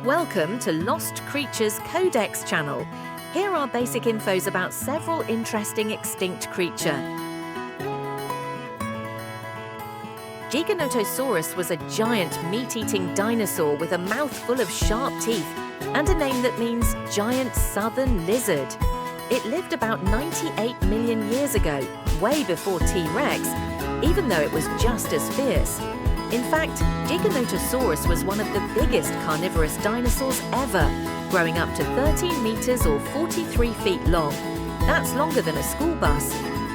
Welcome to Lost Creatures Codex channel. Here are basic infos about several interesting extinct creatures. Giganotosaurus was a giant meat-eating dinosaur with a mouth full of sharp teeth and a name that means giant southern lizard. It lived about 98 million years ago, way before T-Rex, even though it was just as fierce. In fact, Giganotosaurus was one of the biggest carnivorous dinosaurs ever, growing up to 13 meters or 43 feet long. That's longer than a school bus.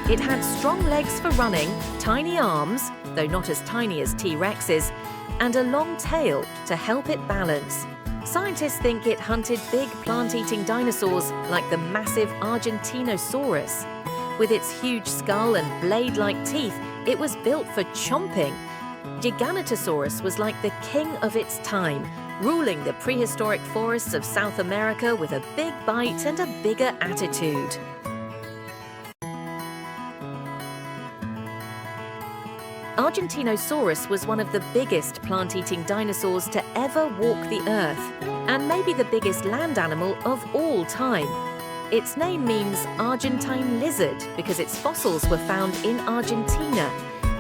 It had strong legs for running, tiny arms, though not as tiny as T-Rex's, and a long tail to help it balance. Scientists think it hunted big plant-eating dinosaurs like the massive Argentinosaurus. With its huge skull and blade-like teeth, it was built for chomping. Giganotosaurus was like the king of its time, ruling the prehistoric forests of South America with a big bite and a bigger attitude. Argentinosaurus was one of the biggest plant-eating dinosaurs to ever walk the earth, and maybe the biggest land animal of all time. Its name means Argentine lizard because its fossils were found in Argentina.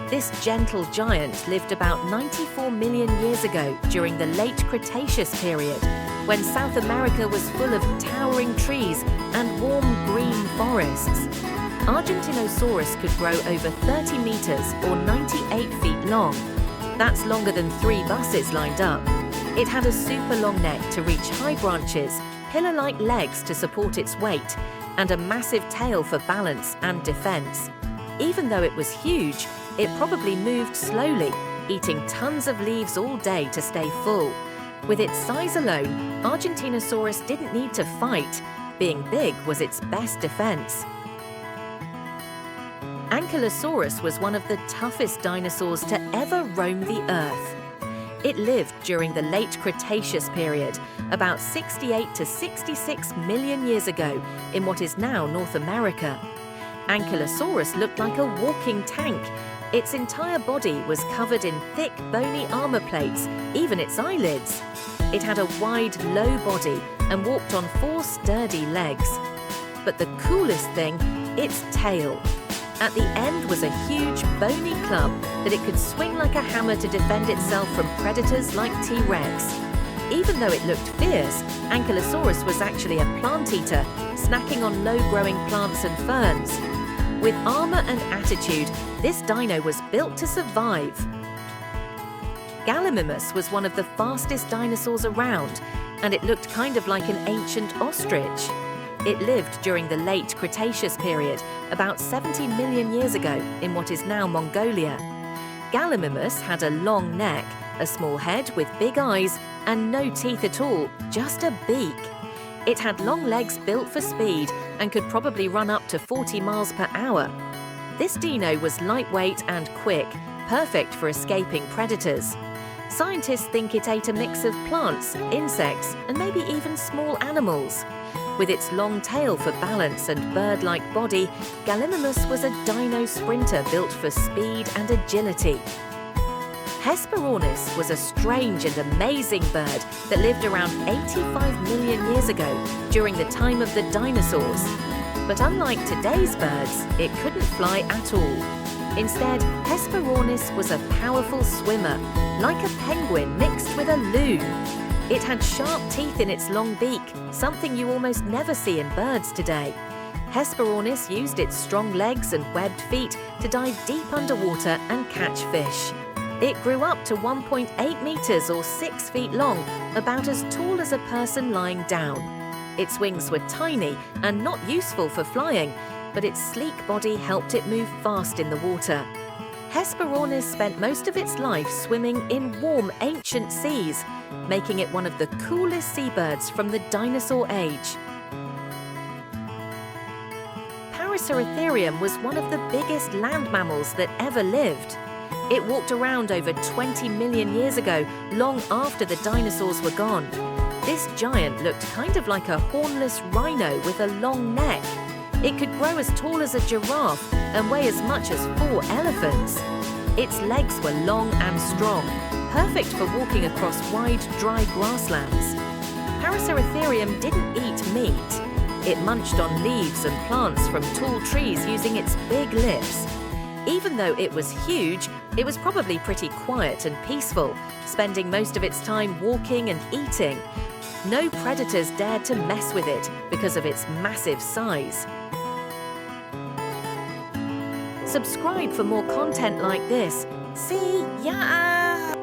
This gentle giant lived about 94 million years ago during the late Cretaceous period, when South America was full of towering trees and warm green forests. Argentinosaurus could grow over 30 meters or 98 feet long. That's longer than 3 buses lined up. It had a super long neck to reach high branches, pillar-like legs to support its weight, and a massive tail for balance and defense. Even though it was huge, it probably moved slowly, eating tons of leaves all day to stay full. With its size alone, Argentinosaurus didn't need to fight. Being big was its best defense. Ankylosaurus was one of the toughest dinosaurs to ever roam the Earth. It lived during the late Cretaceous period, about 68 to 66 million years ago, in what is now North America. Ankylosaurus looked like a walking tank. Its entire body was covered in thick, bony armor plates, even its eyelids. It had a wide, low body and walked on 4 sturdy legs. But the coolest thing, its tail. At the end was a huge, bony club that it could swing like a hammer to defend itself from predators like T-Rex. Even though it looked fierce, Ankylosaurus was actually a plant eater, snacking on low-growing plants and ferns. With armor and attitude, this dino was built to survive. Gallimimus was one of the fastest dinosaurs around, and it looked kind of like an ancient ostrich. It lived during the late Cretaceous period, about 70 million years ago, in what is now Mongolia. Gallimimus had a long neck, a small head with big eyes, and no teeth at all, just a beak. It had long legs built for speed and could probably run up to 40 miles per hour. This dino was lightweight and quick, perfect for escaping predators. Scientists think it ate a mix of plants, insects, and maybe even small animals. With its long tail for balance and bird-like body, Gallimimus was a dino sprinter built for speed and agility. Hesperornis was a strange and amazing bird that lived around 85 million years ago during the time of the dinosaurs. But unlike today's birds, it couldn't fly at all. Instead, Hesperornis was a powerful swimmer, like a penguin mixed with a loon. It had sharp teeth in its long beak, something you almost never see in birds today. Hesperornis used its strong legs and webbed feet to dive deep underwater and catch fish. It grew up to 1.8 meters or 6 feet long, about as tall as a person lying down. Its wings were tiny and not useful for flying, but its sleek body helped it move fast in the water. Hesperornis spent most of its life swimming in warm, ancient seas, making it one of the coolest seabirds from the dinosaur age. Paraceratherium was one of the biggest land mammals that ever lived. It walked around over 20 million years ago, long after the dinosaurs were gone. This giant looked kind of like a hornless rhino with a long neck. It could grow as tall as a giraffe and weigh as much as 4 elephants. Its legs were long and strong, perfect for walking across wide, dry grasslands. Paraceratherium didn't eat meat. It munched on leaves and plants from tall trees using its big lips. Even though it was huge, it was probably pretty quiet and peaceful, spending most of its time walking and eating. No predators dared to mess with it because of its massive size. Subscribe for more content like this. See ya!